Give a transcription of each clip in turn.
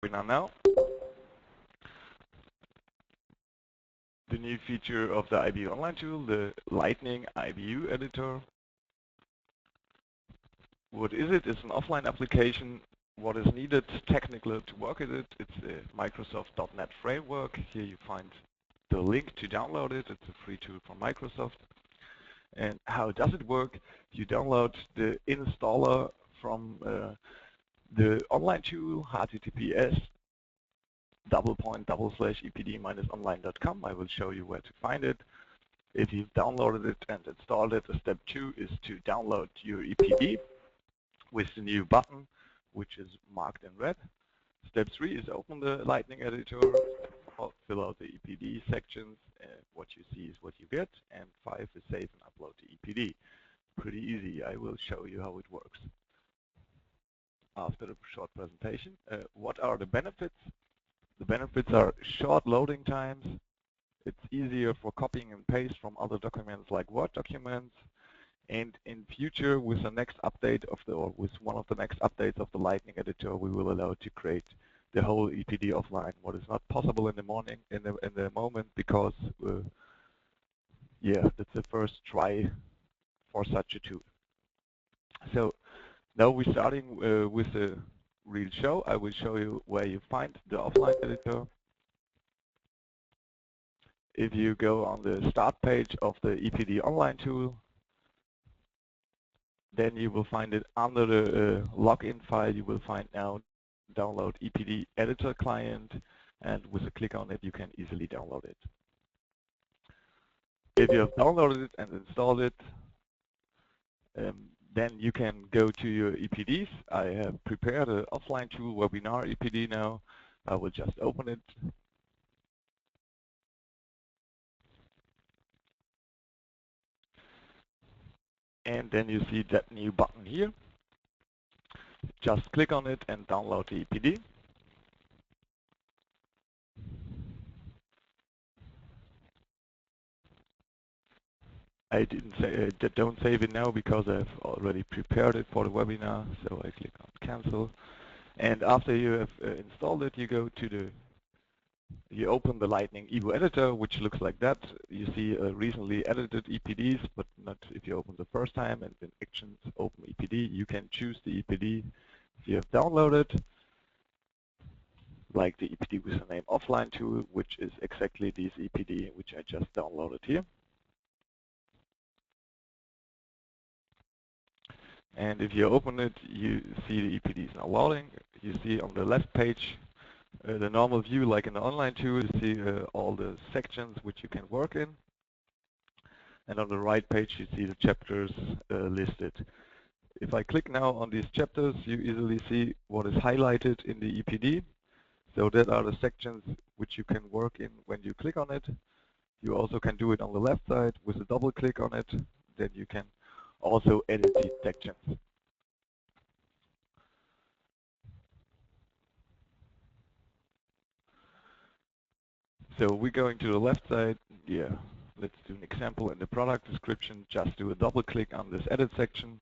webinar now. The new feature of the IBU online tool, the Lightning IBU editor. What is it? It's an offline application. What is needed technically to work with it? It's a Microsoft.NET framework. Here you find the link to download it. It's a free tool from Microsoft. And how does it work? You download the installer from the online tool, https://epd-online.com. I will show you where to find it. If you've downloaded it and installed it, step 2 is to download your EPD with the new button, which is marked in red. Step 3 is open the Lightning editor, fill out the EPD sections. What you see is what you get. And 5 is save and upload the EPD. Pretty easy. I will show you how it works after a short presentation. What are the benefits? The benefits are short loading times. It's easier for copying and paste from other documents like Word documents. And in future, with the next update of the, or with one of the next updates of the Lightning editor, we will allow to create the whole EPD offline. What is not possible in the moment, because yeah, that's the first try for such a tool. So now we're starting with the real show. I will show you where you find the offline editor. If you go on the start page of the EPD online tool, then you will find it under the login file. You will find now download EPD editor client, and with a click on it, you can easily download it. If you have downloaded it and installed it, then you can go to your EPDs. I have prepared an offline tool webinar EPD now. I will just open it. And then you see that new button here. Just click on it and download the EPD. I didn't say don't save it now because I've already prepared it for the webinar. So I click on cancel. And after you have installed it, you go to you open the Lightning EBU editor, which looks like that. You see recently edited EPDs, but not if you open the first time. And in Actions, open EPD, you can choose the EPD you have downloaded, like the EPD with the name offline tool, which is exactly this EPD which I just downloaded here. And if you open it, you see the EPD is now loading. You see on the left page the normal view like in the online tool. You see all the sections which you can work in. And on the right page, you see the chapters listed. If I click now on these chapters, you easily see what is highlighted in the EPD. So that are the sections which you can work in when you click on it. You also can do it on the left side with a double click on it. Then you can also edit these sections. So we're going to the left side. Yeah, let's do an example in the product description. Just do a double click on this edit section.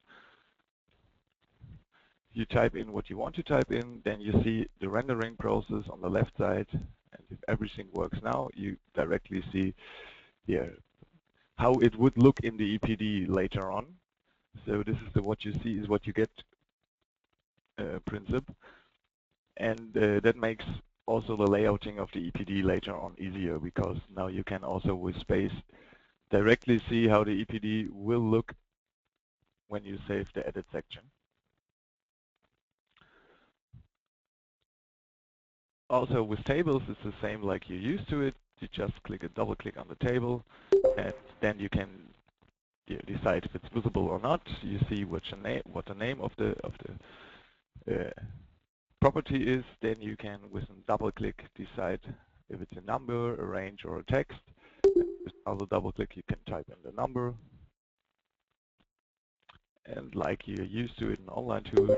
You type in what you want to type in, then you see the rendering process on the left side. And if everything works now, you directly see here how it would look in the EPD later on. So this is what you see is what you get principle. And that makes also the layouting of the EPD later on easier, because now you can also with space directly see how the EPD will look when you save the edit section. Also with tables, it's the same like you're used to it. You just double click on the table, and then you can decide if it's visible or not. You see what the name of the property is. Then you can, with a double click, decide if it's a number, a range, or a text. With another double click, you can type in the number. And like you're used to it in online tool,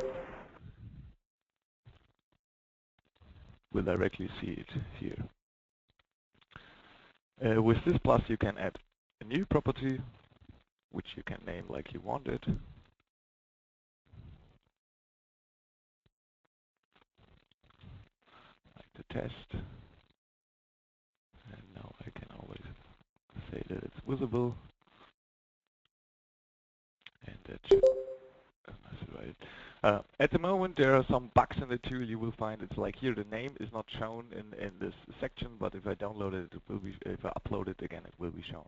we'll directly see it here. With this plus, you can add a new property, which you can name like you want it. test. And now I can always say that it's visible. And that should, right. At the moment, there are some bugs in the tool. You will find it's like here the name is not shown in this section, but if I download it, it will be. If I upload it again, it will be shown.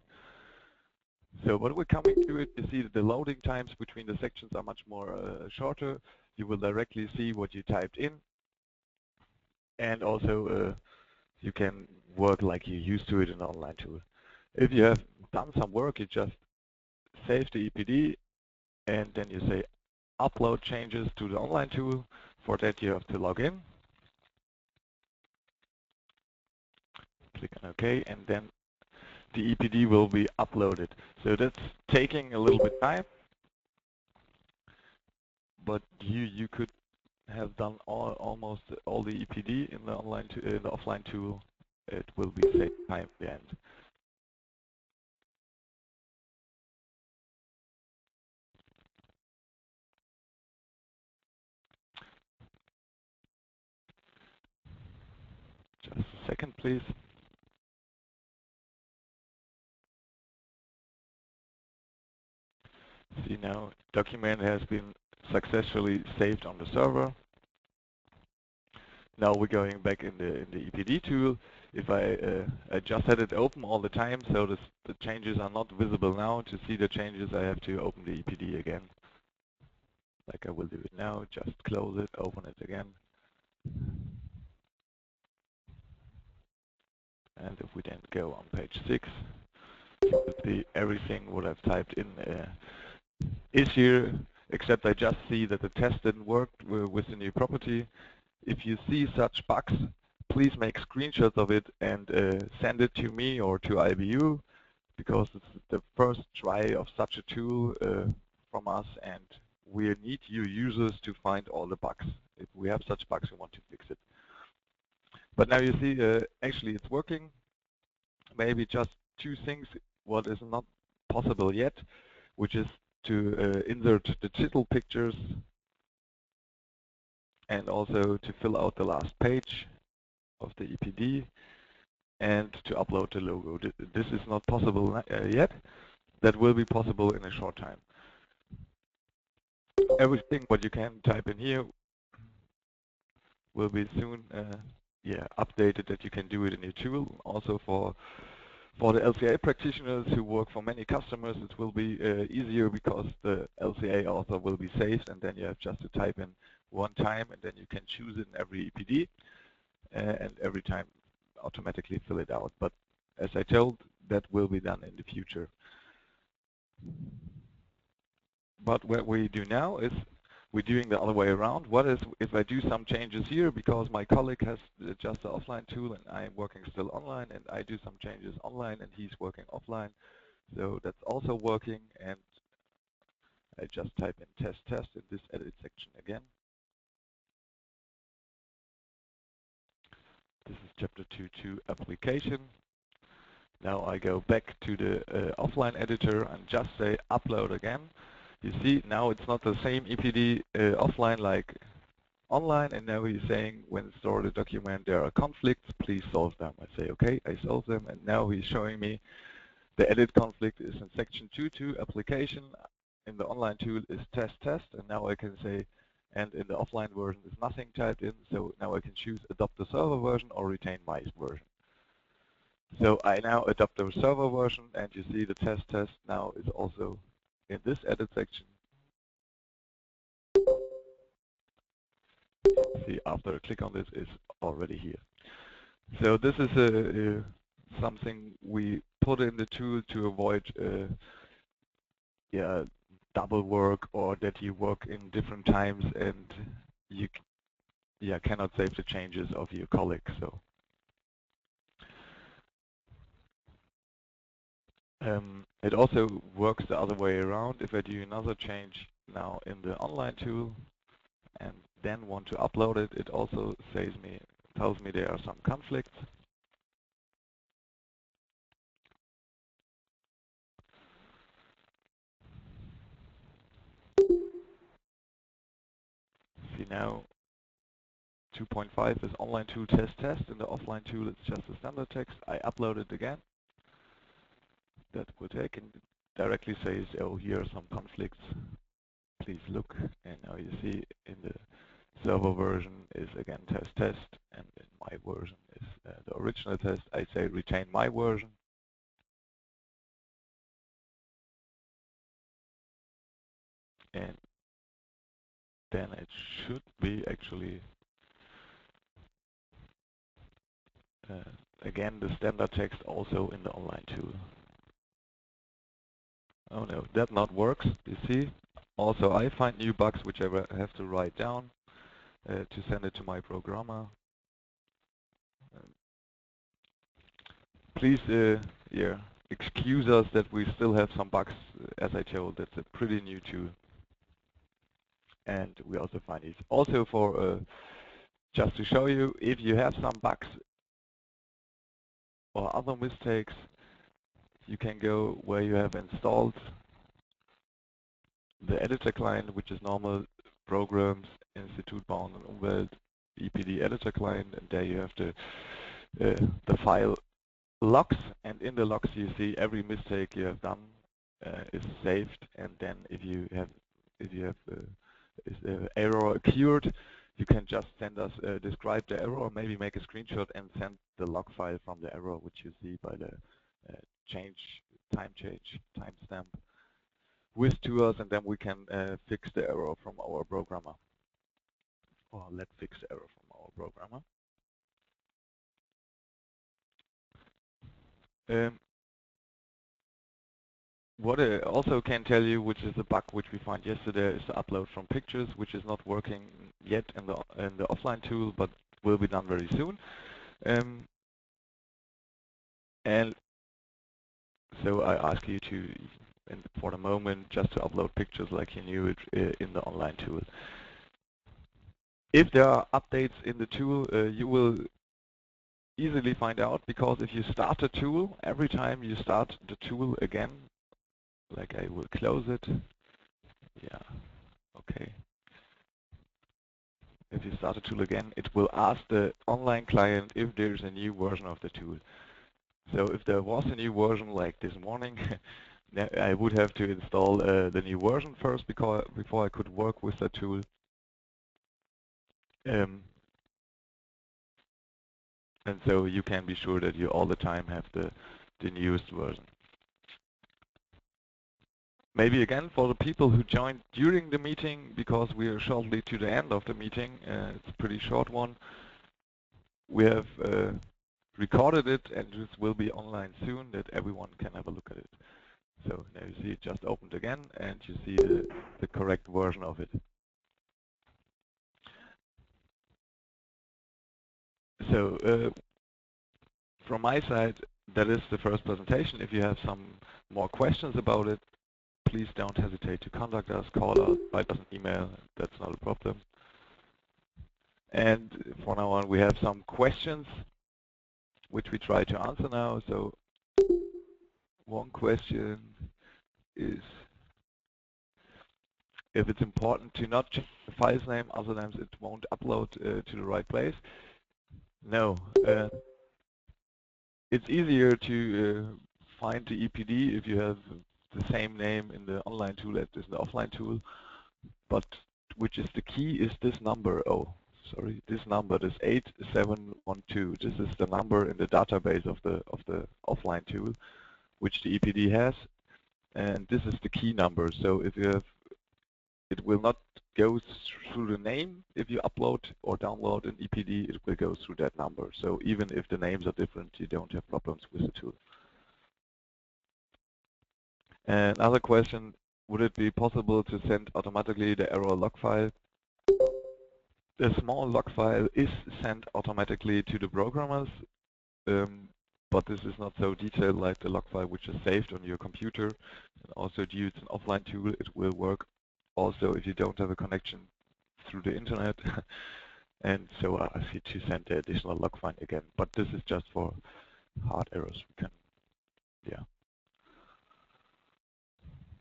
So when we're coming to it, you see that the loading times between the sections are much more shorter. You will directly see what you typed in, and also you can work like you used to it in an online tool. If you have done some work, you just save the EPD, and then you say upload changes to the online tool. For that, you have to log in. Click on OK, and then the EPD will be uploaded. So that's taking a little bit time, but you could have done almost all the EPD in the offline tool. It will be saved time at the end. Just a second, please. See now, document has been successfully saved on the server. Now we're going back in the EPD tool. If I just had it open all the time, so the changes are not visible now. To see the changes, I have to open the EPD again. Like I will do it now. Just close it, open it again. And if we then go on page 6, you will see everything what I've typed in is here, except I just see that the test didn't work with the new property. If you see such bugs, please make screenshots of it and send it to me or to IBU, because it's the first try of such a tool from us, and we need you users to find all the bugs. If we have such bugs, we want to fix it. But now you see, actually it's working. Maybe just two things what is not possible yet, which is to insert the title pictures and also to fill out the last page of the EPD and to upload the logo. This is not possible yet. That will be possible in a short time. Everything what you can type in here will be soon updated, that you can do it in your tool. Also for the LCA practitioners who work for many customers, it will be easier because the LCA author will be saved, and then you have just to type in one time, and then you can choose it in every EPD, and every time automatically fill it out. But as I told, that will be done in the future. But what we do now is we're doing the other way around. What is if I do some changes here, because my colleague has just the offline tool and I am working still online, and I do some changes online and he's working offline. So that's also working, and I just type in test in this edit section again. This is chapter 2.2 application. Now I go back to the offline editor and just say upload again. You see, now it's not the same EPD offline like online, and now he's saying when store the document there are conflicts, please solve them. I say okay, I solve them, and now he's showing me the edit conflict is in section 2.2 application. In the online tool is test, and now I can say, and in the offline version is nothing typed in, so now I can choose adopt the server version or retain my version. So I now adopt the server version, and you see the test now is also in this edit section. See, after I click on this, it's already here. So this is something we put in the tool to avoid double work, or that you work in different times and you cannot save the changes of your colleagues. So it also works the other way around. If I do another change now in the online tool and then want to upload it, it also tells me there are some conflicts. See now, 2.5 is online tool test test. In the offline tool, it's just a standard text. I upload it again. That will take and directly says, oh, here are some conflicts. Please look. And now you see in the server version is again test test, and in my version is the original test. I say retain my version. And then it should be actually again the standard text also in the online tool. Oh no, that not works. You see, also I find new bugs which I have to write down to send it to my programmer. Please, yeah, excuse us that we still have some bugs. As I told, that's a pretty new tool, and we also find it. Also for just to show you, if you have some bugs or other mistakes, you can go where you have installed the editor client, which is normal programs, Institut, Bauen and Umwelt, EPD editor client, and there you have the file logs, and in the logs you see every mistake you have done is saved, and then if you have error occurred, you can just send us describe the error, maybe make a screenshot and send the log file from the error, which you see by the timestamp with to us, and then we can fix the error from our programmer, or let's fix the error from our programmer. What I also can tell you, which is a bug which we found yesterday, is the upload from pictures, which is not working yet in the offline tool, but will be done very soon. And so I ask you to, for the moment, just to upload pictures like you knew it in the online tool. If there are updates in the tool, you will easily find out, because if you start a tool, every time you start the tool again, like I will close it. Yeah, okay. If you start a tool again, it will ask the online client if there's a new version of the tool. So if there was a new version like this morning, I would have to install the new version first before I could work with the tool. And so you can be sure that you all the time have the newest version. Maybe again for the people who joined during the meeting, because we are shortly to the end of the meeting, it's a pretty short one. We have recorded it, and this will be online soon, that everyone can have a look at it. So now you see it just opened again, and you see the correct version of it. So from my side, that is the first presentation. If you have some more questions about it, please don't hesitate to contact us, call us, write us an email. That's not a problem. And from now on, we have some questions which we try to answer now. So one question is if it's important to not change the file's name, otherwise it won't upload to the right place. No. It's easier to find the EPD if you have the same name in the online tool as in the offline tool, but which is the key is this number. Oh, sorry, this number, this 8712. This is the number in the database of the offline tool, which the EPD has, and this is the key number. So if you have, it will not go through the name. If you upload or download an EPD, it will go through that number. So even if the names are different, you don't have problems with the tool. Another question, would it be possible to send automatically the error log file? The small log file is sent automatically to the programmers, but this is not so detailed like the log file which is saved on your computer. And also due to an offline tool, it will work also if you don't have a connection through the internet. And so I ask you to send the additional log file again, but this is just for hard errors. We can, yeah.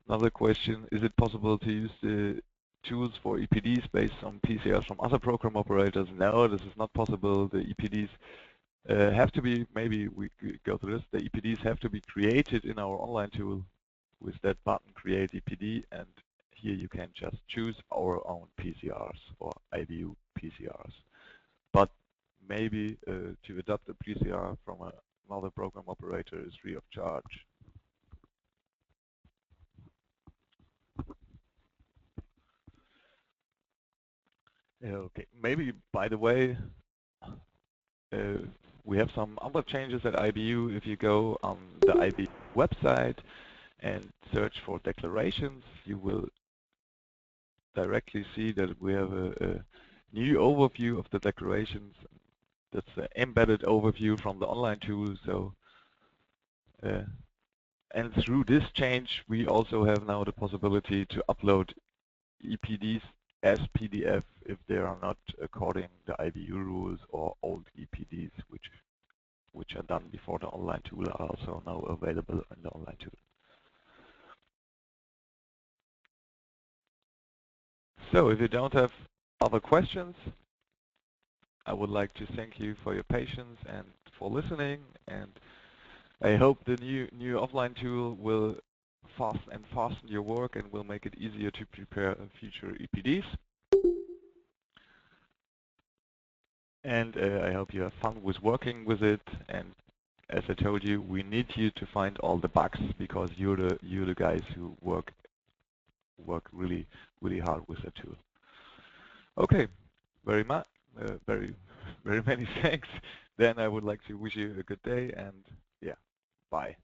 Another question, is it possible to use the tools for EPDs based on PCRs from other program operators. No, this is not possible. The EPDs have to be, maybe we go through this, the EPDs have to be created in our online tool with that button, Create EPD, and here you can just choose our own PCRs or IBU PCRs. But maybe to adopt a PCR from another program operator is free of charge. Okay, maybe, by the way, we have some other changes at IBU. If you go on the IBU website and search for declarations, you will directly see that we have a new overview of the declarations. That's an embedded overview from the online tool. So, and through this change, we also have now the possibility to upload EPDs as PDF if they are not according to the IBU rules, or old EPDs which are done before the online tool are also now available in the online tool. So if you don't have other questions, I would like to thank you for your patience and for listening, and I hope the new offline tool will fasten your work and will make it easier to prepare future EPDs. And I hope you have fun with working with it. And as I told you, we need you to find all the bugs, because you're the guys who work really hard with the tool. Okay, very many thanks. Then I would like to wish you a good day, and yeah, bye.